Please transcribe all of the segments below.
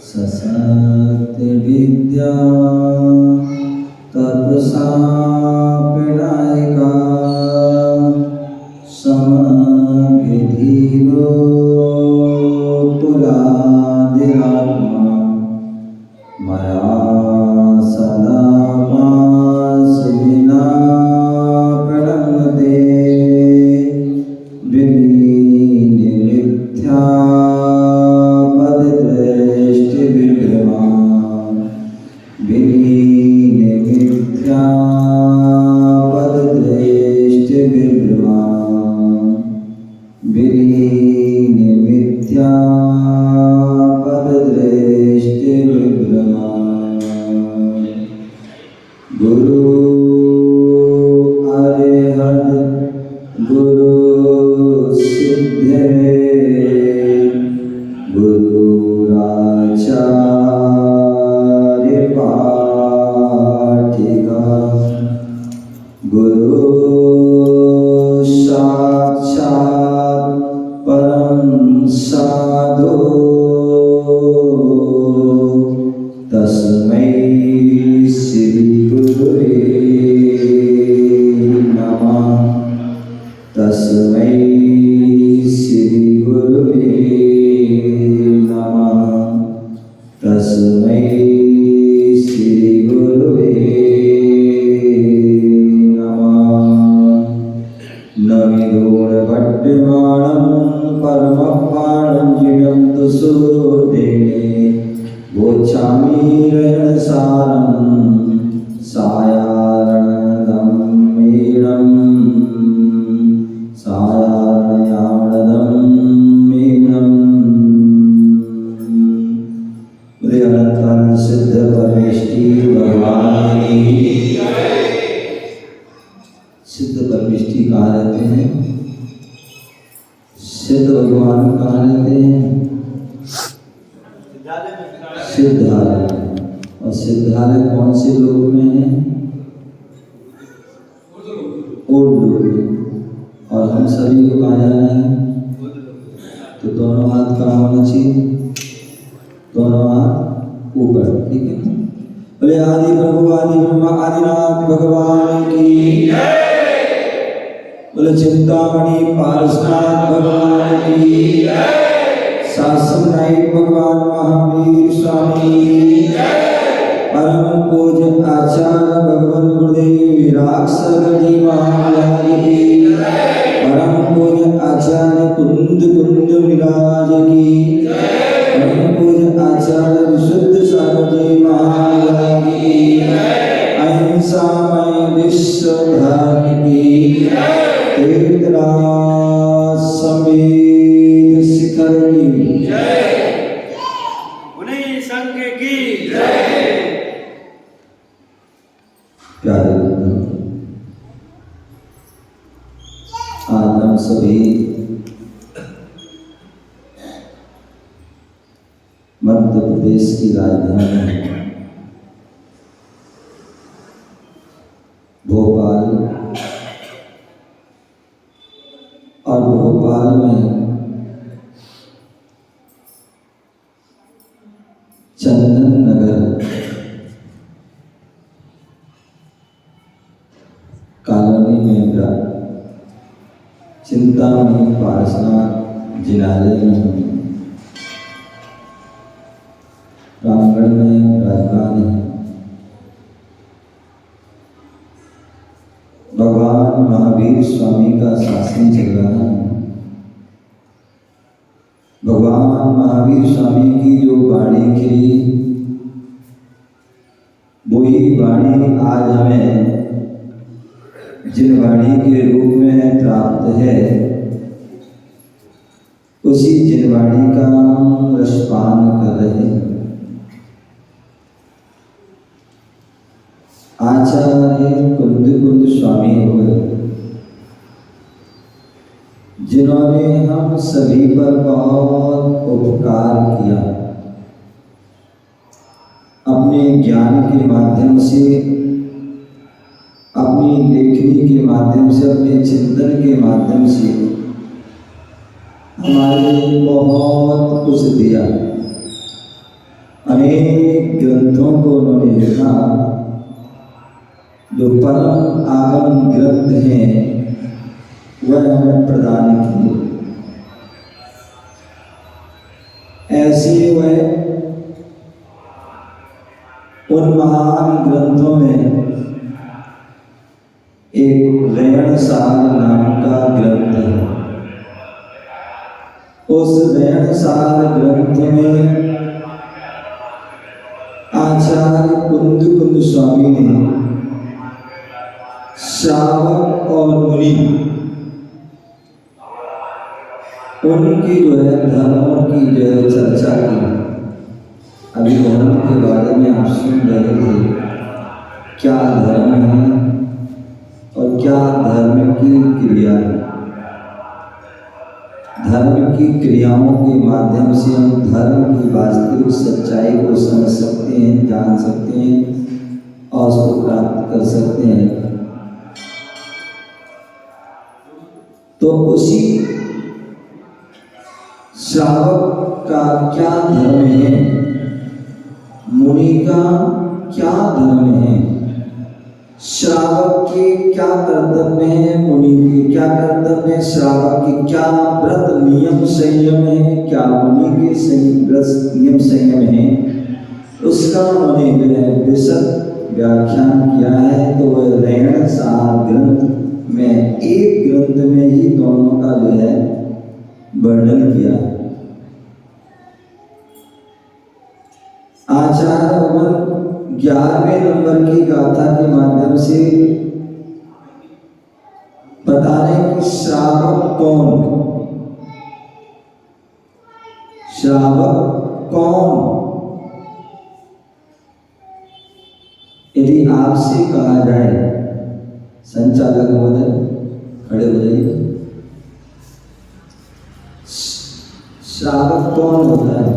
ससत विद्या तत्सापिणायिका समविधिरो तुलादिरात्मा मया सदा पासविना प्रणमते विलीन मिथ्या पददृष्टि विभ्रमा विलीन मिथ्या पददृष्टि विभ्रमा विलीन मिथ्या पददृष्टि विभ्रमा गुरु अरिहत गुरु सिद्धे गुरुराचार्य पाठिका गुरु साक्षात् परम साधु तस्मै श्री गुरुवे नमः तस्मै श्री गुरुवे नमः तस्मै श्री गुरुवे नमः नमिदोर्भट्टमाणं परमपाणं जिणन्तु सुदेने गोच्छामि रणसारं सायारणदं मीणं सायारणयाणदं मीणं बोले अनंत सिद्ध परमेष्टि भगवान की सिद्ध परमेष्टि कहाँ रहते हैं? सिद्ध भगवान कहाँ रहते हैं? सिद्धालय। और सिद्धालय कौन से लोक में है? ऊर्ध्व लोक में। और हम सभी को कहाँ जाना है? तो दोनों हाथ कहाँ होना चाहिए? दोनों हाथ ऊपर, ठीक है? बोले आदि प्रभु आदि ब्रह्मा आदिनाथ भगवान की जय। बोले चिंतामणि पारसनाथ भगवान की जय। शासन नायक भगवान महावीर स्वामी जय। परम पूज्य आचार्य भगवान गुरुदेव विराग सागर जी महाराज की जय। परम पूज्य आचार्य कुंद विराज की जय। परम पूज्य आचार्य विशुद्ध सागर जी महाराज की जय। अहिंसामय विश्व धर्म की जय। तीर्थराज समीर शिखर की जय। मुनि संघ की जय। प्यारे बंधु, आज हम सभी मध्य प्रदेश की राजधानी भोपाल और भोपाल में चंदन नगर कॉलोनी में चिंतामणि पारसनाथ जिनालय में प्रांगण में विराजमान है। भगवान महावीर स्वामी का शासन चल रहा है। भगवान महावीर स्वामी की जो वाणी खिली, वही वाणी आज हमें जिन वाणी के रूप में प्राप्त है, उसी जिनवाणी का हम रसपान कर रहे हैं। आचार्य कुंद स्वामी हो, जिन्होंने हम सभी पर बहुत उपकार किया। अपने ज्ञान के माध्यम से, अपनी लेखनी के माध्यम से, अपने चिंतन के माध्यम से हमारे लिए बहुत कुछ दिया। अनेक ग्रंथों को उन्होंने लिखा। जो परम आगम ग्रंथ हैं वह हमें प्रदान किए। ऐसे वह उन महान ग्रंथों में एक रेणसार नाम का ग्रंथ है। उस रेणसार ग्रंथ में आचार्य कुंद स्वामी ने श्रावक और मुनि उनकी जो है धर्मों की जो है चर्चा की। अभी धर्म के बारे में आप सुन रहे थे, क्या धर्म है और क्या धर्म की क्रिया है। धर्म की क्रियाओं के माध्यम से हम धर्म की वास्तविक सच्चाई को समझ सकते हैं, जान सकते हैं और उसको प्राप्त कर सकते हैं। तो उसी श्रावक का क्या धर्म है, मुनि का क्या धर्म है, श्रावक के क्या कर्तव्य है, मुनि के क्या कर्तव्य है, श्रावक के क्या व्रत नियम संयम है, क्या मुनि के व्रत नियम संयम है, उसका उन्होंने जो है विशद व्याख्यान किया है। तो वह रेणसार ग्रंथ में एक ग्रंथ में ही दोनों का जो है वर्णन किया है। आचार्य 11वें नंबर की गाथा के माध्यम से बता रहे कि श्रावक कौन, श्रावक कौन। यदि आपसे कहा जाए, संचालक महोदय खड़े हो जाइए, श्रावक कौन होता है?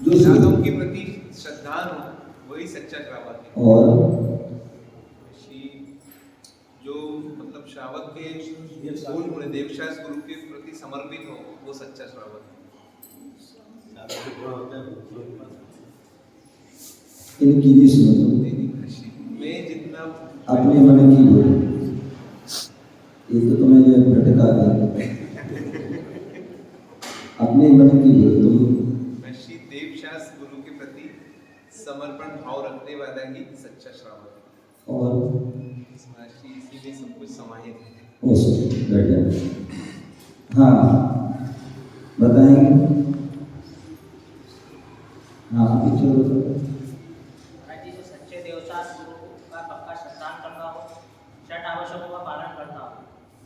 जो साधुओं के प्रति श्रद्धान हो वही सच्चा श्रावक है। और जो मतलब श्रावक के पूर्ण देवशास गुरु के प्रति समर्पित हो वो सच्चा श्रावक है। इनकी भी सुनो, मैं जितना अपने मन की बोलो, ये तो तुम्हें जो भटका दे, अपने मन की बोलो। तुम देवशास गुरु के प्रति समर्पण भाव रखने वाला ही सच्चा श्रावक है। और इसी में सब कुछ समाहित है। हाँ बताएंगे। हाँ पीछे जो सच्चे देवशास गुरु का पक्का श्रद्धान करता हो, छठ आवश्यकों का पालन करता हो,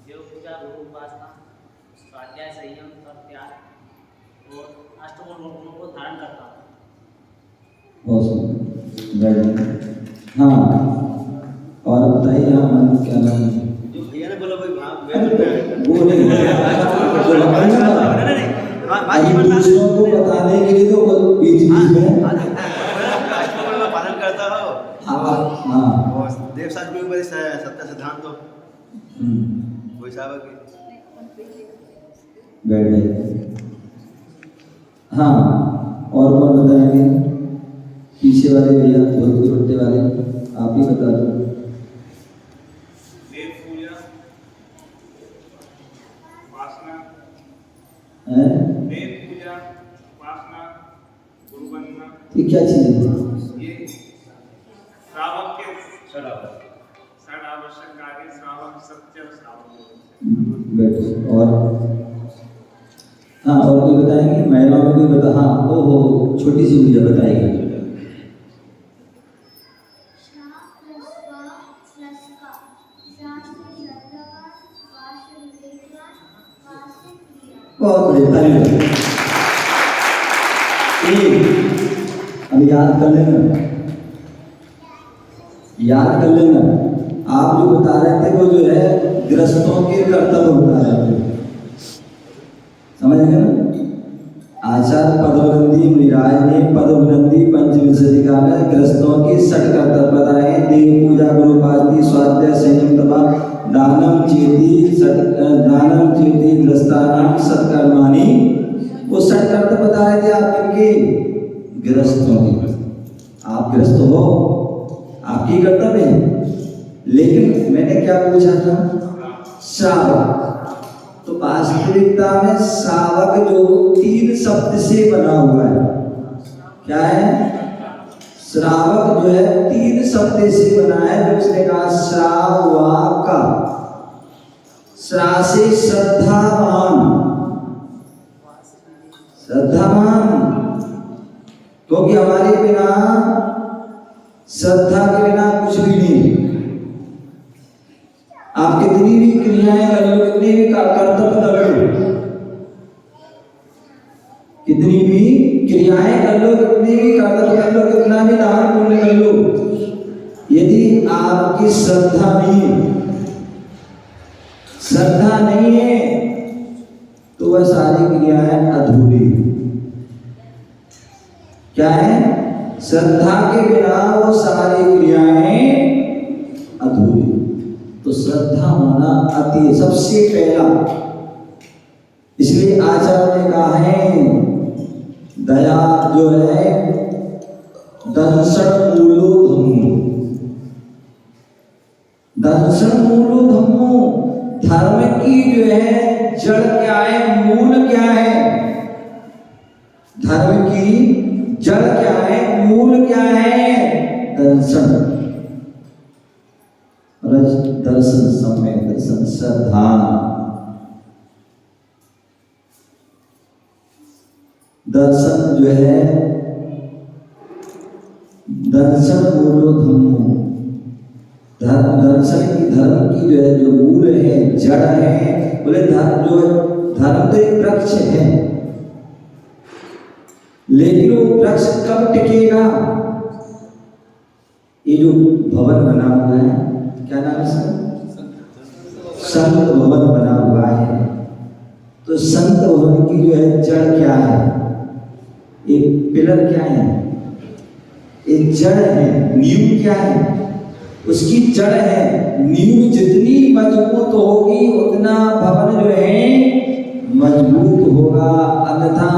देव पूजा, गुरु उपासना, स्वाध्याय, संयम और त्याग और अष्टगुण गुणों को धारण करता हो। हाँ और बताइए, हाँ मन क्या नाम है? जो भैया ने बोला वही भाव वो नहीं दूसरों को बताने के लिए तो बीच बीच में पालन करता हो। हाँ और देवशास गुरु पर सत्य सिद्धांत तो वही श्रावक है। बैठ गए। हाँ और कौन बताएंगे? पीछे वाले भैया, धोती कुर्ते वाले, आप ही बता दो। देव पूजा, उपासना, देव पूजा, उपासना, गुरु वंदना, ये क्या चीज है? ये श्रावक के षड आवश्यक कार्य श्रावक सत्य श्रावक। बैठो। और हाँ और कोई बताएंगे? महिलाओं में कोई बता? हाँ ओहो, छोटी सी भैया बताएगी। बहुत बढ़िया, अब याद कर लेना, याद कर लेना। आप जो बता रहे थे वो जो है गृहस्थों के कर्तव्य बता रहे थे, समझ गए ना? आचार्य पदवनंदी मुनिराज ने पदवनंदी पंचविंशतिका में गृहस्थों के षट कर्तव्य बताए: देव पूजा, गुरु उपासना, स्वाध्याय, संयम तथा दानम चेती ग्रस्तानाम सत्कर्माणि। वो सत्कर्म बता रहे थे आप इनके गृहस्थों के। आप गृहस्थ हो, आपकी कर्तव्य है, लेकिन मैंने क्या पूछा था? श्रावक। तो वास्तविकता में श्रावक जो 3 शब्द से बना हुआ है, क्या है? श्रावक जो है 3 शब्द से बना है। जो उसने कहा श्रावक, श्रा से श्रद्धावान, श्रद्धावान, क्योंकि हमारे बिना श्रद्धा के बिना कुछ भी नहीं। आप कितनी भी क्रियाएं कर लो, कितने भी कर्तव्य कर लो, कितनी भी क्रियाएं कर लो, कितनी भी कर्तव्य कर लो, कितना भी दान पुण्य कर लो, यदि आपकी श्रद्धा नहीं है, श्रद्धा नहीं है, तो वह सारी क्रियाएं अधूरी। क्या है? श्रद्धा के बिना वो सारी क्रियाएं अधूरी। तो श्रद्धा होना अति सबसे पहला। इसलिए आचार्य ने कहा है दया जो है दंशन मूलो धम्मो, दंशन मूलो धम्मो। धर्म की जो है जड़ क्या है, मूल क्या है? धर्म की जड़ क्या है, मूल क्या है? दर्शन। दर्शन समय, दर्शन श्रद्धा। दर्शन जो है दर्शन मूलो धम्मो। दर्शन की, धर्म की जो है जो मूल है, जड़ है। बोले धर्म जो है, धर्म तो एक वृक्ष है, लेकिन वो वृक्ष कब टिकेगा? ये जो भवन बना हुआ है, क्या नाम है इसका? संत भवन बना हुआ है। तो संत भवन की जो है जड़ क्या है? एक पिलर क्या है? एक जड़ है। नींव क्या है? उसकी जड़ है। नींव जितनी मजबूत होगी उतना भवन जो है मजबूत होगा। अन्यथा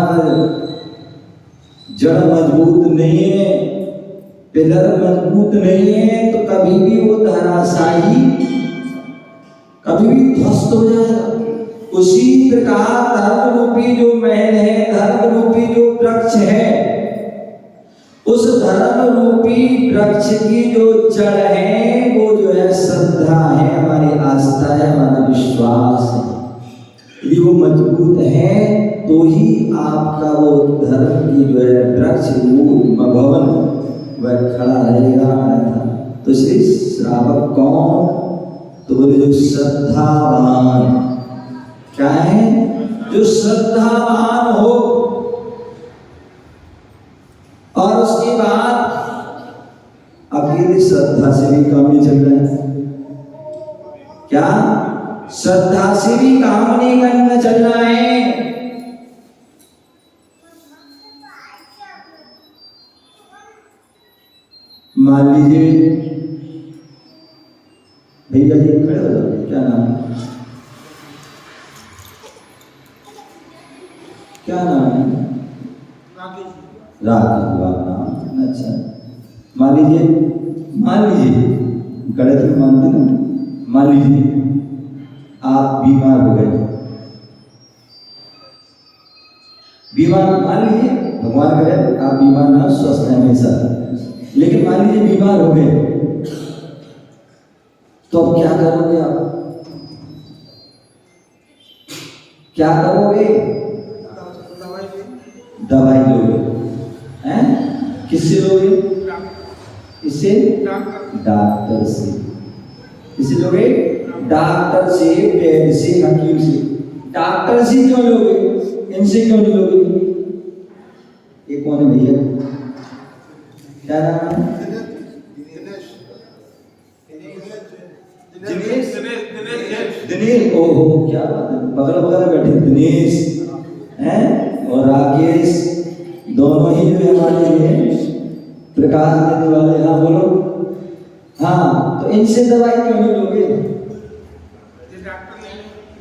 जड़ मजबूत नहीं है, पिलर मजबूत नहीं है, तो कभी भी वो धराशायी, कभी भी ध्वस्त हो जाएगा। उसी प्रकार धर्म रूपी जो महल है, धर्म रूपी जो वृक्ष है, उस धर्म रूपी वृक्ष की जो जड़ है वो जो है श्रद्धा है, हमारी आस्था है, हमारा विश्वास है। यदि वो मजबूत है तो ही आपका वो धर्म की जो है वृक्ष, मूल भवन वह खड़ा रहेगा। तो इसलिए श्रावक कौन? तो बोले जो श्रद्धावान। क्या है? जो श्रद्धावान हो। और उसके बाद अकेले श्रद्धा से भी काम नहीं चल रहा है। क्या? श्रद्धा से भी काम नहीं करना चलना है। मान लीजिए भैया जी खड़े हो जाओ, क्या नाम है? क्या नाम है? राकेश नाम। अच्छा, मान लीजिए गणित में मानते ना, मान लीजिए आप बीमार हो गए। बीमार, मान लीजिए भगवान करे आप बीमार ना, स्वस्थ हैं हमेशा, लेकिन मान लीजिए बीमार हो गए तो अब क्या करोगे? आप क्या करोगे? दवाई लोगे। हैं? किससे लोगे? इससे? डॉक्टर से। किससे लोगे? डॉक्टर से, वैद्य से, हकीम से। डॉक्टर से क्यों लोगे? इनसे क्यों नहीं लोगे? ये कौन है भैया? क्या नाम है? दिनेश। ओहो, क्या बात है, बगल बगल बैठे दिनेश हैं और राकेश, दोनों ही जो हमारे लिए प्रकाश देने वाले। हाँ बोलो। हाँ, तो इनसे दवाई क्यों नहीं लोगे?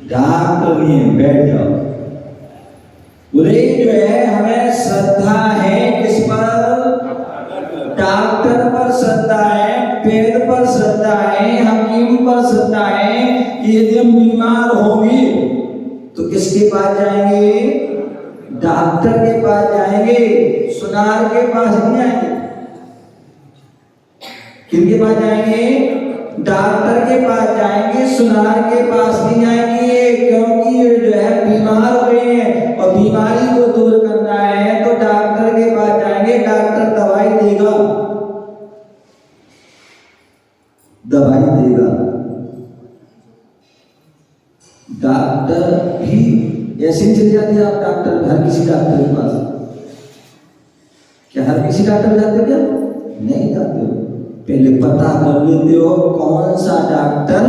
डॉक्टर नहीं है, बैठ जाओ। बोले जो है हमें श्रद्धा है किस पर? डॉक्टर पर श्रद्धा है, वेद पर श्रद्धा है, हकीम पर श्रद्धा है कि यदि हम बीमार होंगे तो किसके पास जाएंगे? डॉक्टर के पास जाएंगे, सुनार के पास नहीं जाएंगे। किसके पास जाएंगे? डॉक्टर के पास जाएंगे, सुनार के पास नहीं जाएंगे, क्योंकि ये जो है बीमार हुए हैं और बीमारी को दूर करना है तो डॉक्टर के पास जाएंगे। डॉक्टर दवाई देगा, दवाई देगा। डॉक्टर भी ऐसे ही चले जाते हैं आप डॉक्टर, हर किसी डॉक्टर के पास? क्या हर किसी डॉक्टर जाते क्या? नहीं जाते हो। पहले पता कर लेते हो कौन सा डॉक्टर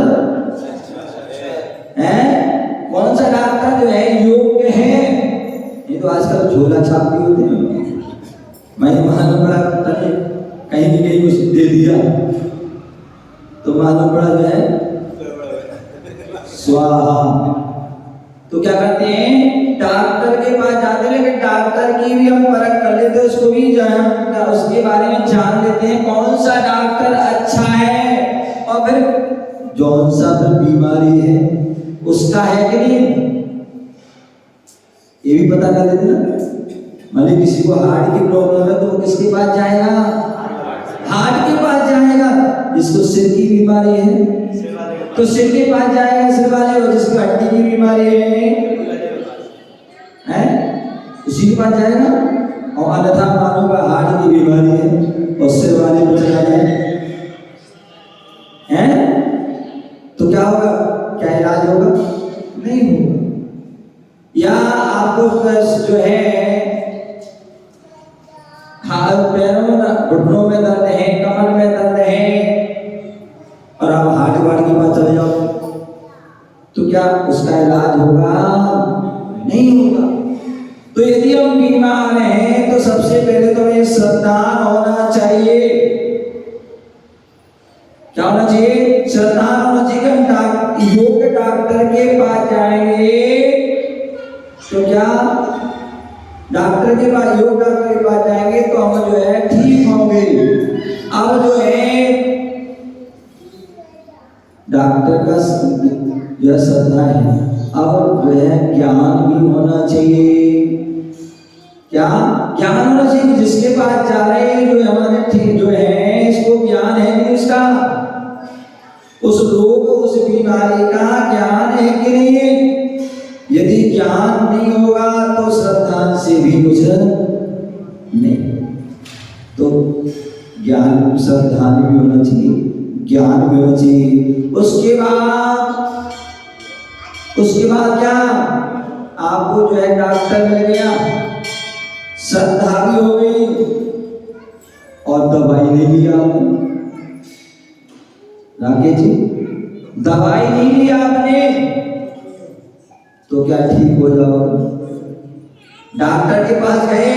है, कौन सा डॉक्टर जो है योग्य है। ये तो आजकल झोला छाप भी होते हैं, मैं मालूम पड़ा कहीं भी कहीं कुछ दे दिया तो मालूम पड़ा जो है स्वाहा। तो क्या करते हैं? डॉक्टर के पास जाते हैं, लेकिन डॉक्टर की भी हम परख कर लेते हैं, उसको भी उसके बारे में जान लेते हैं कौन सा डॉक्टर अच्छा है, और फिर कौन सा फिर बीमारी है उसका है कि नहीं ये भी पता कर लेते ना। मान ली किसी को हार्ट की प्रॉब्लम है तो वो किसके पास जाएगा? हार्ट के पास जाएगा। जिसको सिर की बीमारी है तो सिर के पास जाएगा, सिर वाले। और जिसको हड्डी की बीमारी है उसी के पास जाएगा। और अन्यथा मानो का हार्ट की बीमारी है और सिर वाले को चला जाए तो क्या होगा? क्या इलाज होगा? नहीं होगा। या आपको जो है हाथ पैरों में, घुटनों में दर्द है, कमर में दर्द है, और आप हार्ट वार्ड के पास चले जाओ तो क्या उसका इलाज होगा? नहीं होगा। तो यदि हम बीमार हैं तो सबसे पहले तो हमें श्रद्धान होना चाहिए। क्या होना चाहिए? श्रद्धान होना चाहिए। हम योग्य डॉक्टर के पास जाएंगे तो क्या डॉक्टर के पास, योग डॉक्टर के पास जाएंगे तो हम जो है ठीक होंगे। अब जो है डॉक्टर का जो है श्रद्धा है, अब जो है ज्ञान भी होना चाहिए। क्या ज्ञान होना चाहिए? जिसके पास जा रहे हैं जो हमारे ठीक जो है इसको ज्ञान है कि उसका, उस रोग उस बीमारी का ज्ञान है कि नहीं। यदि ज्ञान नहीं होगा तो श्रद्धा से भी कुछ नहीं। तो ज्ञान, श्रद्धा भी होना चाहिए, ज्ञान भी होना चाहिए। उसके बाद क्या? आपको जो है डॉक्टर मिल गया, श्रद्धा भी हो गई और दवाई नहीं ली आपने। राकेश जी, दवाई नहीं ली आपने तो क्या ठीक हो जाओगे? डॉक्टर के पास गए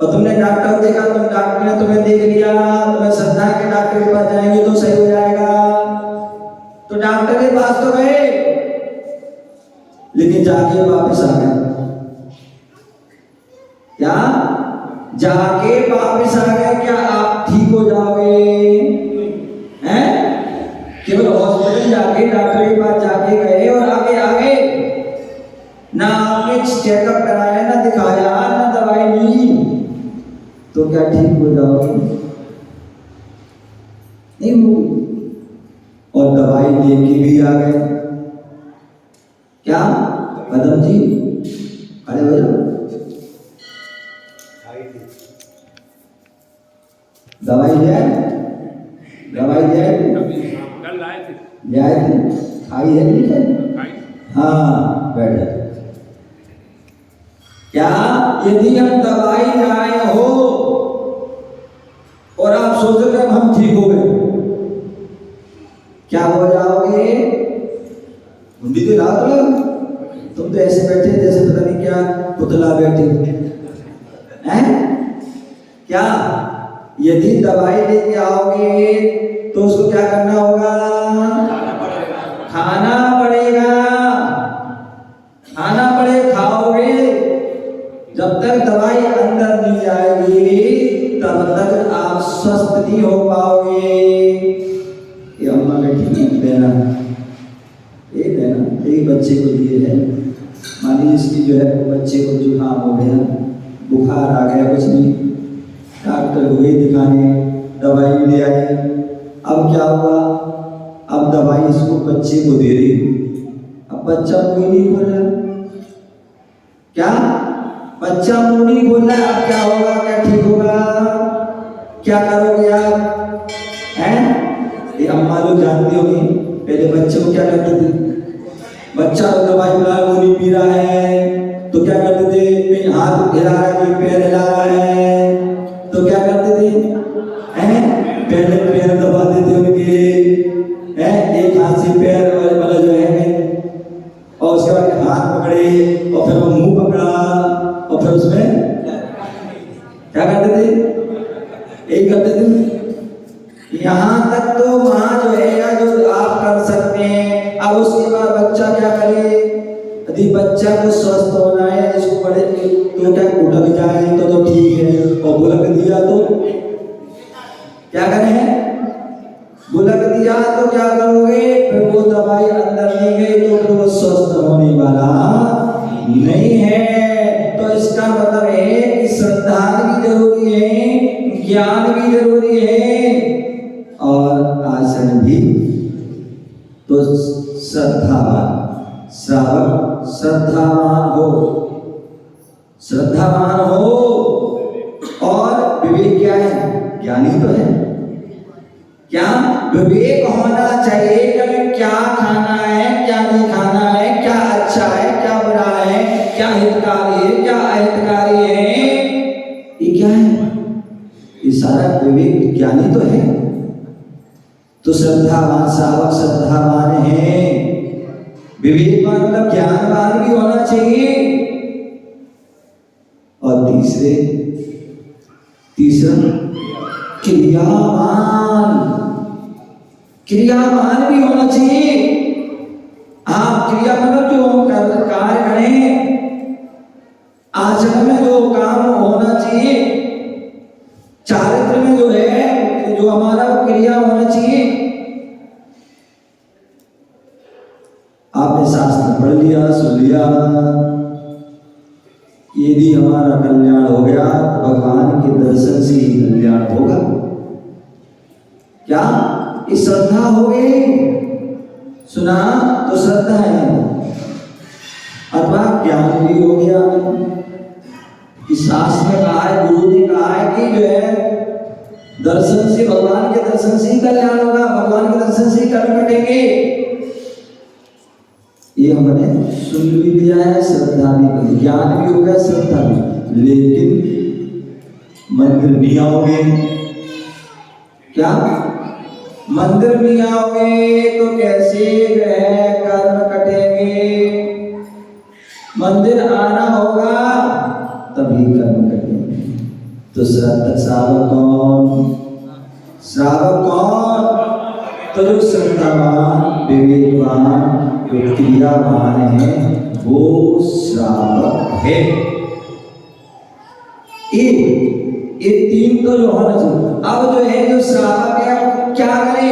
और तुमने डॉक्टर देखा, तुम डॉक्टर ने तुम्हें देख लिया, तुम्हें श्रद्धा के डॉक्टर के पास जाएंगे तो सही हो जाएगा। तो डॉक्टर के पास तो गए लेकिन जाके वापस आ गए। क्या? जाके वापस आ गए। क्या आप ठीक हो जाओगे? हैं? केवल हॉस्पिटल जाके डॉक्टर के पास जाके गए और आगे आगे ना आपने चेकअप कराया, ना दिखाया, ना दवाई ली तो क्या ठीक हो जाओगे? नहीं होगी। और दवाई लेके भी आ गए। क्या कदम जी खड़े हो जाओ। दवाई ले आए, दवाई ले आए, ले आए थे, खाई है नहीं खाई? हाँ बैठे। क्या यदि हम दवाई लाए हो और आप सोच रहे हम ठीक हो गए, क्या हो जाओगे? मुंडी तो लाओ तुम तो ऐसे बैठे जैसे पता नहीं क्या पुतला बैठे हैं। क्या यदि दवाई लेके आओगे तो उसको क्या करना होगा? खाना पड़ेगा। नहीं हो पाओगे। ये अम्मा बेटी देना, ये देना, एक बच्चे को दिए है, मान लीजिए इसकी जो है बच्चे को जुकाम हो गया, बुखार आ गया, कुछ नहीं, डॉक्टर को गई दिखाने, दवाई ले आए, अब क्या हुआ, अब दवाई इसको बच्चे को दे दी, अब बच्चा कोई नहीं खोल रहा, क्या बच्चा मुंह नहीं खोल रहा, अब क्या होगा, क्या ठीक होगा, क्या करोगे आप हैं? ये अम्मा लोग जानती होगी, पहले बच्चे को क्या करते थे, बच्चा दवाई पिला वो नहीं पी रहा है तो क्या करते थे, कहीं हाथ हिला रहा है, कोई पैर हिला रहा है तो क्या करते थे, हैं? पहले पैर दबा देते उनके, हैं? एक हाथ से पैर वाला जो है, और उसके बाद हाथ पकड़े और फिर वो मुंह पकड़ा और फिर उसमें क्या करते थे, यही करते थे। यहाँ तक तो वहाँ जो है या जो आप कर सकते हैं। अब उसके बाद बच्चा क्या करे, यदि बच्चा को स्वस्थ होना है, जिसको बड़े तो क्या उठक जाए तो ठीक है, और बुलक दिया तो क्या करें, बुलक दिया तो क्या करोगे, फिर वो दवाई अंदर नहीं गई तो फिर वो स्वस्थ होने वाला नहीं है। तो इसका मतलब है कि श्रद्धा भी जरूरी है, ज्ञान भी जरूरी है और आचरण भी। तो श्रद्धावान श्रावक श्रद्धावान हो, श्रद्धावान हो, और विवेक क्या है, ज्ञानी तो है, क्या विवेक होना चाहिए कि हमें क्या खाना है, क्या नहीं खाना है, क्या अच्छा है, क्या बुरा है, क्या हितकारी है, क्या अहितकारी है, ये क्या है, ये सारा विवेक ज्ञानी तो है। तो श्रद्धावान श्रावक श्रद्धावान है, विवेकवान मतलब ज्ञानवान भी होना चाहिए। और तीसरा क्रियावान, क्रियावान भी होना चाहिए। आप क्रिया मतलब जो हम कार्य करें, आचरण में जो काम होना चाहिए, चारित्र में जो है जो हमारा क्रिया होना चाहिए। आपने शास्त्र पढ़ लिया, सुन लिया, यदि हमारा कल्याण हो गया तो भगवान के दर्शन से ही कल्याण होगा। क्या इस श्रद्धा हो गई, सुना तो श्रद्धा है, अथवा ज्ञान भी हो गया कि शास्त्र में कहा है, गुरु ने कहा है कि जो है दर्शन से, भगवान के दर्शन से ही कल्याण होगा, भगवान के दर्शन से ही कर्म कटेंगे। ये हमने सुन भी लिया है, श्रद्धा भी कर, ज्ञान भी हो गया, श्रद्धा भी, लेकिन मंदिर नहीं आओगे, क्या मंदिर नहीं आओगे तो कैसे वह कर्म कटेंगे, मंदिर आना होगा तभी कर्म कटेंगे। तो श्रावक कौन, श्रावक कौन, तो जो श्रद्धावान विवेकवान जो क्रियावान है वो श्रावक है। ये तीन तो जो होना चाहिए। अब जो है जो श्रावक है वो क्या करे,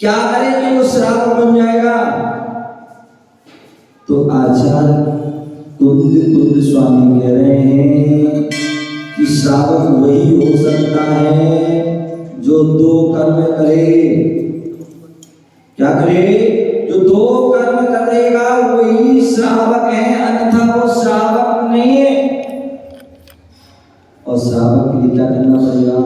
क्या करे कि वो श्रावक बन जाएगा। तो आचार्य तुल्य स्वामी कह रहे हैं कि श्रावक वही हो सकता है जो दो कर्म करे। क्या करे, जो दो कर्म करेगा वही श्रावक है, अन्यथा वो श्रावक नहीं है। और श्रावक के लिए क्या करना पड़ेगा,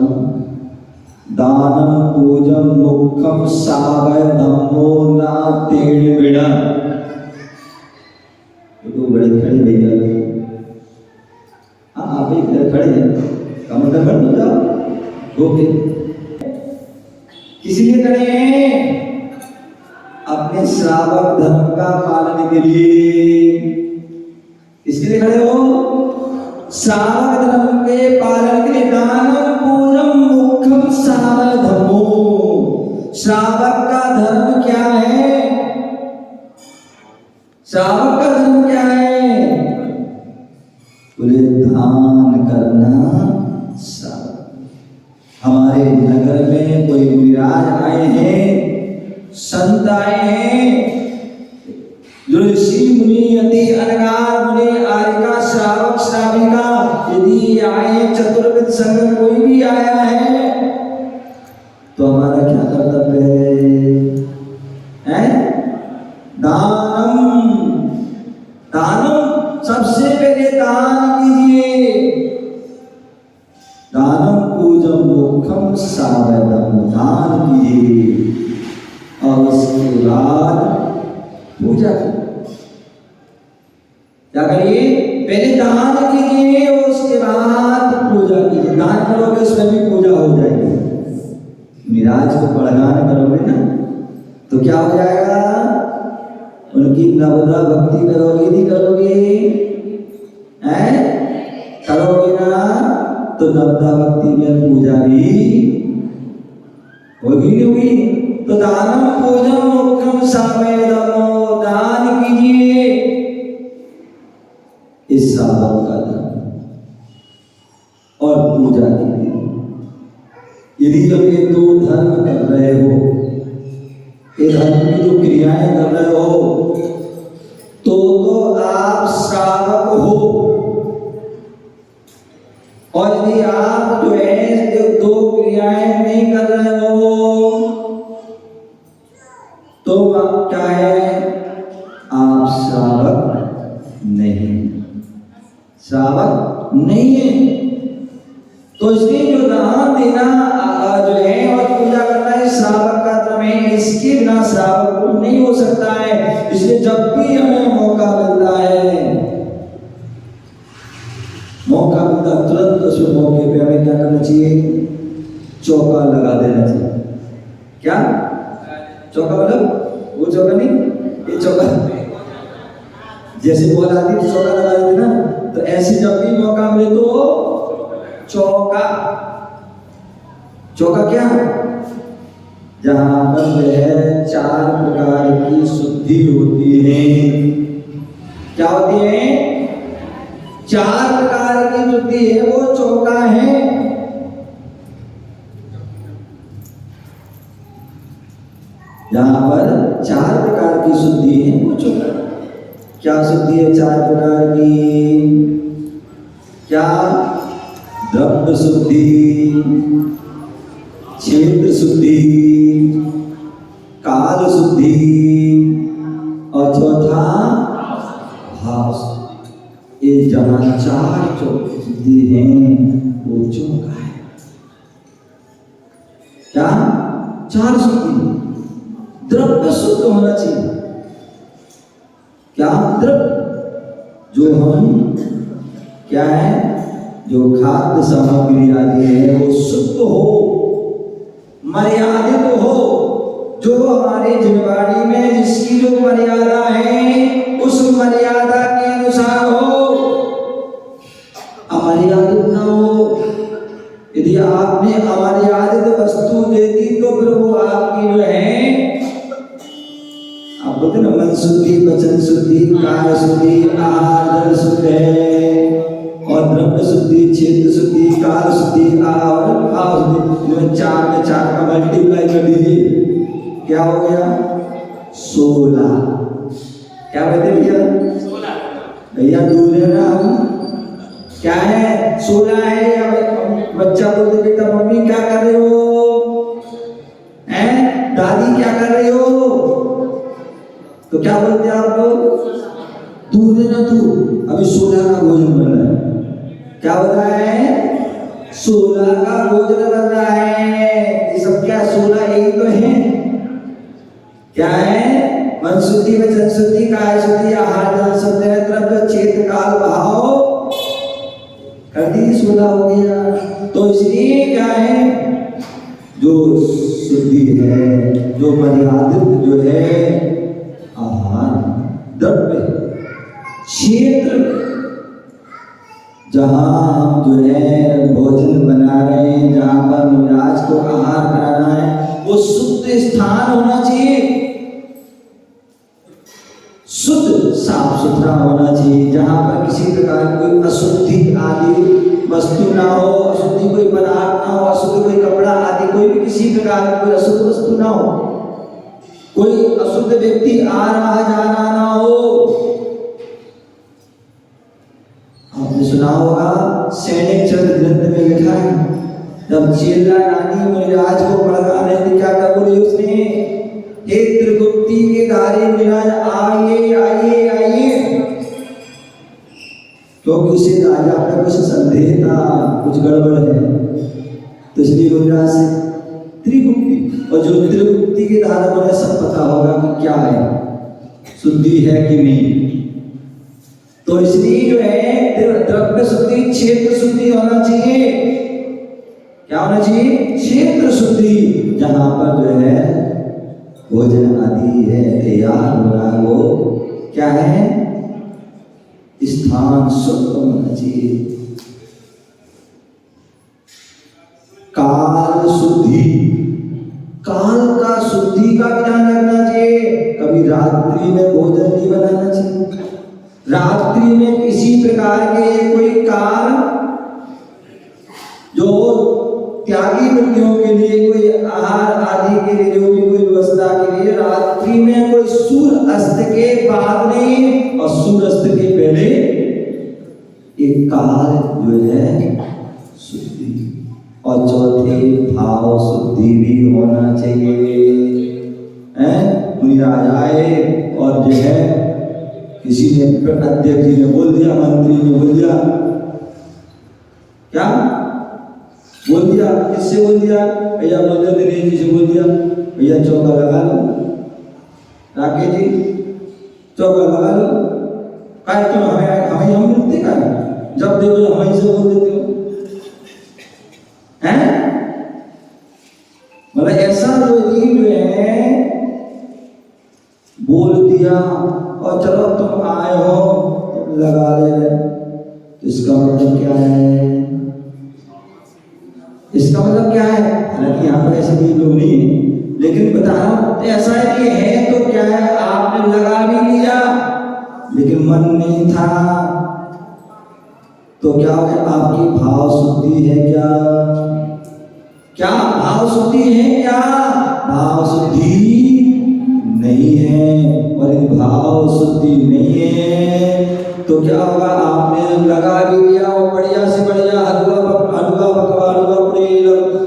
दानम पूजम मुखम सावय धम्मो ना तेड़ बिड़ा। तो बड़े खड़े भैया, हाँ आप ही खड़े हैं, कमर भर दो जाओ, ओके, किसी लिए खड़े हैं, अपने श्रावक धर्म का पालन के लिए। इसके लिए खड़े हो, श्रावक धर्म के पालन के लिए। दानम पूजम मुखम सावय धम्मो, श्रावक का धर्म क्या है, श्रावक का धर्म क्या है, बोले दान करना श्रावक। हम संताएं हैं, जो ऋषि मुनि यति अनगार मुनि आर्यका श्रावक श्राविका यदि आए चतुर्विध संघ में कोई भी आया है तो हमारा क्या कर्तव्य है? दानम। दानम सबसे पहले दान कीजिए। दानम पूजम मुखम सावयदम, दान कीजिए और उसके बाद पूजा कीजिए। क्या करिए? पहले दान कीजिए और उसके बाद पूजा कीजिए। दान करोगे उसमें भी पूजा हो जाएगी। निराज को बड़गान करोगे ना तो क्या हो जाएगा? उनकी नवदा भक्ति करोगे नहीं करोगे? हैं? करोगे ना तो नवदा भक्ति में पूजा भी होगी नहीं होगी? तो दानम पूजम मुखम सावेदमो, दान कीजिए इस साधन का धर्म और पूजा कीजिए। यदि हम ये दो धर्म कर रहे हो, ये धर्म की जो क्रियाएं कर रहे हो तो आप श्रावक हो। और यदि आप जो है जो दो क्रियाएं नहीं कर रहे हो तो आप क्या है? आप श्रावक नहीं, श्रावक नहीं है। तो इसलिए जो दान देना जो है और पूजा करना है श्रावक का धर्म है। इसके बिना श्रावक नहीं हो सकता है। इसलिए जब भी हमें मौका मिलता है, मौका मिलता तुरंत उस मौके पे हमें क्या करना चाहिए? चौका लगा देना चाहिए। क्या चौका? मतलब वो चौका नहीं, ये चौका जैसे बोल आती है चौका लगा देते ना, तो ऐसे जब भी मौका मिले तो चौका। चौका क्या? जहां पर वह 4 प्रकार की शुद्धि होती है। क्या होती है? 4 प्रकार की शुद्धि है, वो चौका है। जहां पर 4 प्रकार की शुद्धि है वो चौका। क्या शुद्धि है 4 प्रकार की? क्या? द्रव्य शुद्धि, क्षेत्र शुद्धि, काल शुद्धि और चौथा भाव शुद्धि। ये जहां 4 शुद्धि हैं वो चौका है। क्या? 4 शुद्धि। द्रव्य शुद्ध होना चाहिए। क्या? द्रव्य जो हम क्या है, जो खाद्य सामग्री आदि है वो शुद्ध हो, मर्यादित हो। जो हमारे जिनवाड़ी में जिसकी जो मर्यादा है उस मर्यादा के अनुसार हो, अमर्यादित ना हो। यदि आपने अमर्यादित वस्तु दे दी तो फिर वो आपकी जो है, आप बोलते ना मन शुद्धि, वचन शुद्धि, काया शुद्धि, आहार जल शुद्ध है और द्रव्य शुद्धि, क्षेत्र शुद्धि, काल शुद्धि और भाव शुद्धि। 4 में 4 का मल्टीप्लाई कर दीजिए, क्या हो गया? 16। क्या कहते भैया? 16 भैया दूर है ना हम? क्या है? 16 है। बच्चा बोलते बेटा मम्मी क्या कर रहे हो? हैं? दादी क्या कर रही हो? तो क्या बोलते हैं आप लोग? दूर है ना तू, अभी 16 का भोजन बन रहा है। क्या हो रहा है? 16 का भोजन बन रहा है। ये सब क्या 16 यही तो है। क्या है? मन शुद्धि, वचन शुद्धि, काया शुद्धि, आहार जल शुद्ध है, द्रव्य क्षेत्र काल भाव कर दी 16 हो गया। तो इसलिए क्या है? जो शुद्धि है, जो मर्यादित जो है आहार, द्रव्य, क्षेत्र, जहां हम जो है भोजन बना रहे हैं, जहां पर महाराज को आहार कराना है, वो शुद्ध स्थान होना चाहिए, शुद्ध साफ सुथरा होना चाहिए। जहां पर किसी प्रकार की कोई अशुद्धि आदि वस्तु ना हो, अशुद्धि कोई पदार्थ ना हो, अशुद्ध कोई कपड़ा आदि कोई भी किसी प्रकार की कोई अशुद्ध वस्तु ना हो, कोई अशुद्ध व्यक्ति आ रहा जा रहा ना हो। आपने सुना होगा सैनिक चरित्र ग्रंथ में लिखा है, जब चेला रानी मुनिराज को भड़काने की क्या क्या बोली उसने, हे त्रिगुप्ती के धारे मुनिराज आइए आइए आइए, क्योंकि उसे राजा पे कुछ संदेह था, कुछ गड़बड़ है, तो इसलिए मुनिराज से त्रिगुप्ती, और जो त्रिगुप्ती के धारा को सब पता होगा कि क्या है, शुद्धि है कि नहीं। तो इसलिए जो है द्रव्य शुद्धि, क्षेत्र शुद्धि होना चाहिए। क्या होना चाहिए? क्षेत्र शुद्धि। जहां पर जो है भोजन आदि है तैयार हो रहा है, वो क्या है? स्थान शुद्ध होना चाहिए। काल शुद्धि, काल का शुद्धि का ध्यान रखना चाहिए। कभी रात्रि में भोजन नहीं बनाना चाहिए। रात्रि में किसी प्रकार के कोई काल जो त्यागी व्यक्तियों के लिए, कोई आहार आदि के लिए जो भी कोई व्यवस्था के लिए, रात्रि में कोई सूर्य अस्त के बाद नहीं और सूर्य अस्त के पहले एक काल जो है शुद्धि। और चौथे भाव शुद्धि भी होना चाहिए। मुनिराज आए और जो है किसी ने, अध्यक्ष जी ने बोल दिया, मंत्री ने बोल दिया, क्या बोल दिया? किससे बोल दिया? भैया बोल दिया, दिनेश जी से बोल दिया, भैया चौका लगा लो, राकेश जी चौका लगा लो। काय क्यों हमें हम मिलते का, जब देखो हमें से बोल देते हो, हैं? मतलब ऐसा जो है बोल दिया और चलो तुम आए हो तुम लगा ले, तो इसका मतलब क्या है? इसका मतलब क्या है? हालांकि यहाँ पर ऐसे कोई लोग नहीं है, लेकिन बता रहा हूं ऐसा है तो क्या है, आपने लगा भी लिया लेकिन मन नहीं था, तो क्या हो गया? आपकी भाव शुद्धि है क्या? क्या भाव शुद्धि है क्या? भाव शुद्धि नहीं है। और यदि भाव शुद्धि नहीं है तो क्या होगा? आपने लगा भी लिया और बढ़िया से बढ़िया हलवा पकवा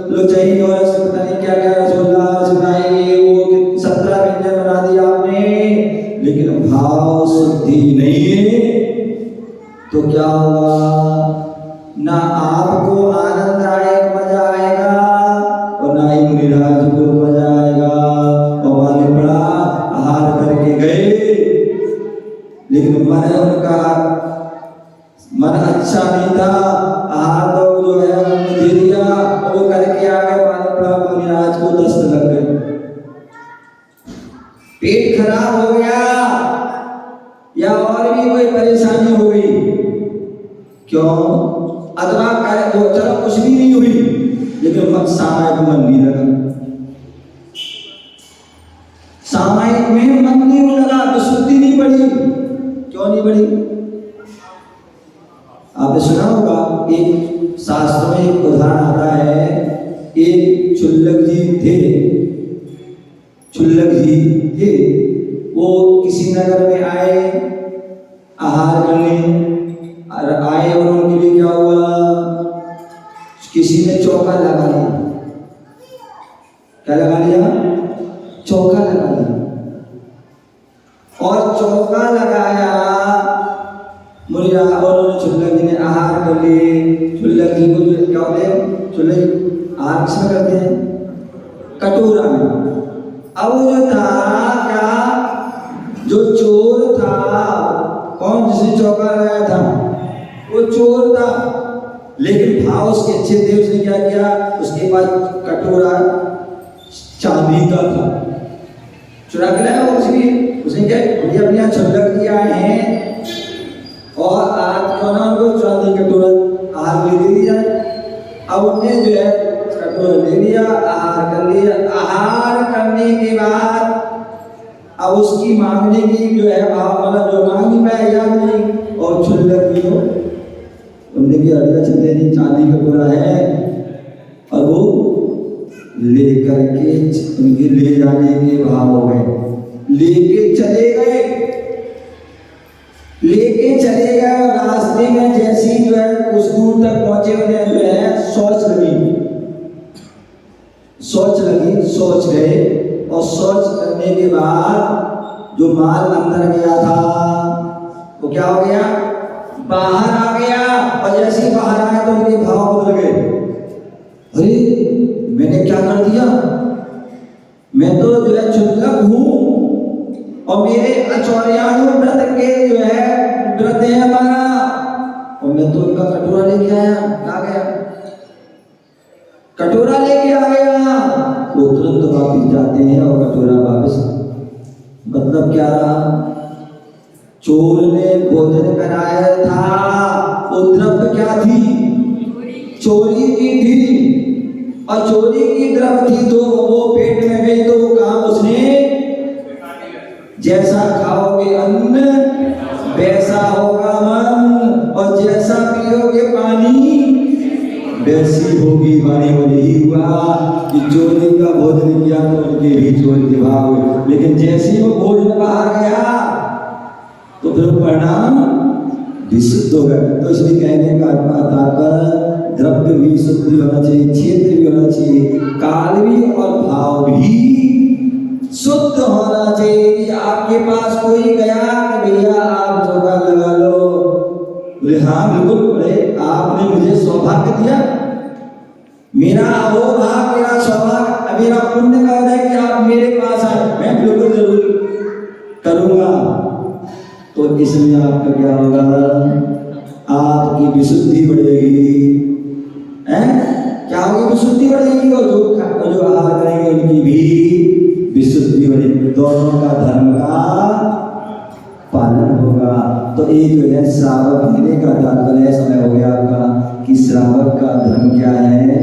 लो चाहिए और ऐसे पता नहीं क्या क्या रसगुल्ला रसगुल्लाई वो 17 व्यंजन बना दिया आपने, लेकिन भाव शुद्धि नहीं है तो क्या होगा? ना आपको आनंददायक मजा आएगा और ना ही मुनिराज को मजा आएगा। और माने बड़ा आहार करके गए, लेकिन मन अच्छा नहीं था, आहार तो जो है उन्होंने दे दिया और वो करके आ गए, माने बड़ा मुनिराज को दस्त लग गए, पेट खराब हो गया या और भी कोई परेशानी हो गई। क्यों? अथवा करे वो चलो कुछ भी नहीं हुई, लेकिन सामायिक मन नहीं लगा, सामायिक में मन नहीं लगा तो शुद्धि नहीं बढ़ी। क्यों नहीं बढ़ी? आपने सुना होगा एक शास्त्र में एक उदाहरण आता है, एक क्षुल्लक जी थे, वो किसी नगर में आए आहार करने आए और उनके लिए क्या हुआ? किसी ने चौका लगा लिया। क्या लगा लिया? चौका लगा लिया। और चौका लगाया मुनिराज और क्षुल्लक जी ने आहार कर लिए। क्षुल्लक जी को क्या होते हैं? क्षुल्लक आहार किसमें करते हैं? कटोरा में। अब वो जो था क्या, जो चोर था, कौन जिसने चौका लगाया था? वो चोर था, लेकिन भाव उसके अच्छे थे। उसने क्या किया? उसके पास कटोरा चांदी का था, चुरा के लाया उसने क्या भैया भैया क्षुल्लक जी आए हैं और आज क्यों ना उनको चांदी कटोरा आहार ले दे दिया। अब उन्हें जो है कटोरा ले लिया, आहार कर लिया। आहार करने के बाद अब उसकी मांगने की जो है भाव मतलब जो मांगी मैं याद नहीं, और क्षुल्लक जी को उनने की अड़िया चलते नहीं, चांदी कटोरा है और वो लेकर के उनके ले जाने के भाव हो गए, लेके चले गए और रास्ते में जैसे ही जो है कुछ दूर तक पहुंचे उन्हें जो है सोच गए और सोच करने के बाद जो माल अंदर गया था वो क्या हो गया, बाहर आ गया। और जैसे ही बाहर आया तो उनके भाव बदल गए, अरे मैंने क्या कर दिया, मैं तो जो है क्षुल्लक हूँ और मेरे अचौरियाणु व्रत के जो है व्रत है हमारा, और मैं तो उनका कटोरा लेके आया, आ गया कटोरा लेके आ गया। वो तुरंत वापिस जाते हैं और कटोरा वापस, मतलब क्या रहा, चोर ने भोजन कराया था, वो द्रव्य क्या थी, चोरी की थी, और चोरी की द्रव्य थी तो वो पेट में गई तो वो काम उसने, जैसा खाओगे अन्न वैसा होगा मन, और जैसा पियोगे पानी वैसी होगी वाणी। और यही हुआ कि चोरी का भोजन किया तो उनके भी चोरी के भाव हुए, लेकिन जैसे ही वो भोजन बाहर गया तो फिर परिणाम विशुद्ध हो गए। तो इसलिए कहने का तात्पर्य द्रव्य भी शुद्धि होना चाहिए, क्षेत्र भी होना चाहिए, काल भी और भाव भी शुद्ध होना चाहिए। कि आपके पास कोई गया कि भैया आप चौका लगा लो, बोले हाँ बिल्कुल, बोले आपने मुझे सौभाग्य दिया, मेरा अहोभाग, मेरा सौभाग्य, मेरा पुण्य का है कि आप मेरे पास आए, मैं बिल्कुल जरूर करूंगा। तो इसमें आपका क्या होगा, आपकी विशुद्धि बढ़ेगी, हैं क्या होगी, विशुद्धि बढ़ेगी, और जो आहार करेंगे उनकी भी विशुद्धि बढ़ेगी, दोनों का धर्म का पालन होगा। तो ये जो है श्रावक होने का तात्पर्य समय हो गया आपका कि श्रावक का धर्म क्या है,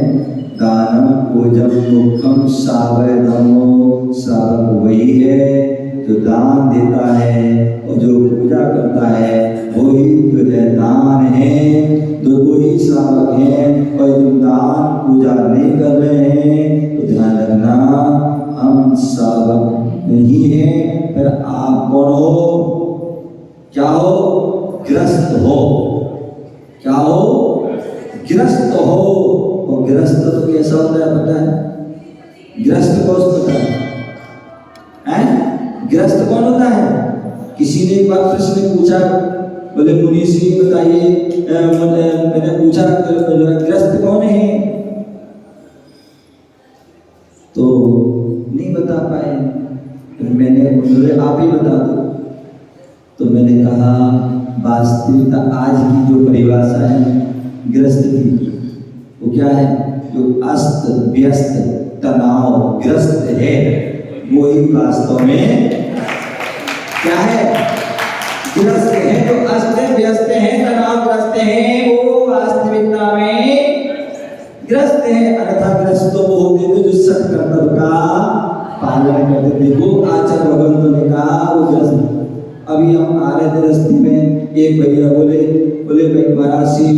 दानम पूजम दुखम सावधमो। श्रावक वही है जो दान देता है और जो पूजा करता है वही जो है दान है। तो वही श्रावक है, और जो दान पूजा नहीं कर रहे हैं तो ध्यान रखना हम श्रावक नहीं है। फिर आप कौन हो, क्या हो, ग्रस्त हो, क्या हो, ग्रस्त हो। और ग्रस्त तो कैसा होता है पता है, ग्रस्त कौन होता है, ग्रस्त कौन होता है। किसी ने एक बार प्रश्न पूछा, बोले मुनि श्री बताइए, मैंने पूछा ग्रस्त कौन है, तो नहीं बता पाए, मैंने बोले आप ही बता दो। तो मैंने कहा वास्तविकता आज की जो परिभाषा है ग्रस्त की, वो क्या है, जो अस्त व्यस्त तनाव ग्रस्त है, वही वास्तव में क्या है, ग्रस्त है। जो अस्त व्यस्त है, तनाव ग्रस्त है, वो वास्तविकता में ग्रस्त है। अन्यथा ग्रस्त तो वो होते थे जो सत कर्तव्य का पालन करते थे, वो आचार्य भगवंतों ने कहा वो ग्रस्त। अभी हम आ रहे थे रस्ते में, एक भैया बोले भाई वाराणसी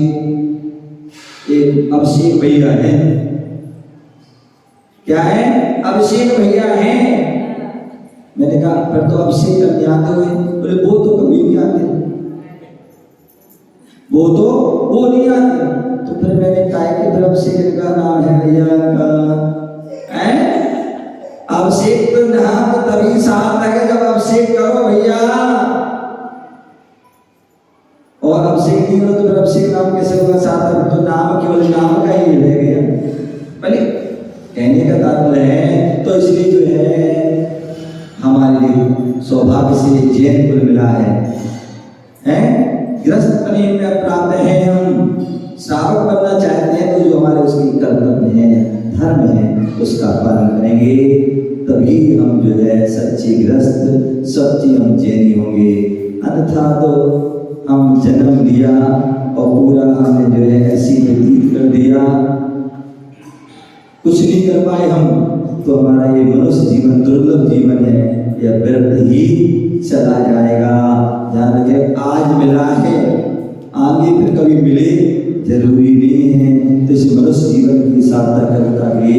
एक अभिषेक भैया है, क्या है, अभिषेक भैया है। मैंने कहा फिर तो अभिषेक करने आते हुए, बोले वो तो कभी नहीं आते, वो नहीं आते। तो फिर मैंने कहा कि फिर अभिषेक का नाम है भैया का, अभिषेक तो नाम तभी सार्थक है जब अभिषेक करो भैया, और अभिषेक नहीं करो तो फिर अभिषेक नाम कैसे होगा सार्थक। तो नाम केवल नाम का ही रह गया, भले कहने का तात्पर्य है। तो इसलिए जो है हमारे लिए सौभाग्य से जैन कुल मिला है, ग्रस्त बने में प्राप्त है। हम श्रावक बनना चाहते हैं तो जो हमारे उसके कर्तव्य है, धर्म है, उसका पालन करेंगे, तभी हम जो है सच्चे ग्रस्त, सच्चे हम जैनी होंगे। अन्यथा तो हम जन्म लिया और पूरा हमने जो है ऐसी व्यतीत कर दिया, कुछ नहीं कर पाए हम, तो हमारा ये मनुष्य जीवन दुर्लभ जीवन है, यह व्यर्थ ही चला जाएगा। ध्यान रखें, आज मिला है आगे फिर कभी मिले जरूरी नहीं है। तो इस मनुष्य जीवन की सार्थकता के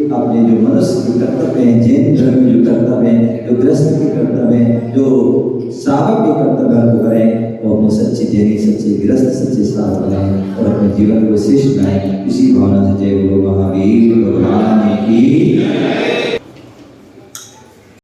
अपने जो मनुष्य के कर्तव्य हैं, जैन धर्म में जो कर्तव्य हैं, जो गृहस्थ के कर्तव्य हैं, जो श्रावक के कर्तव्य को करें, वो अपने सच्चे जैनी, सच्चे गृहस्थ, सच्चे श्रावक बनाएं और अपने जीवन को श्रेष्ठ बनाएं। इसी भावना से जय गुरु महावीर भगवान की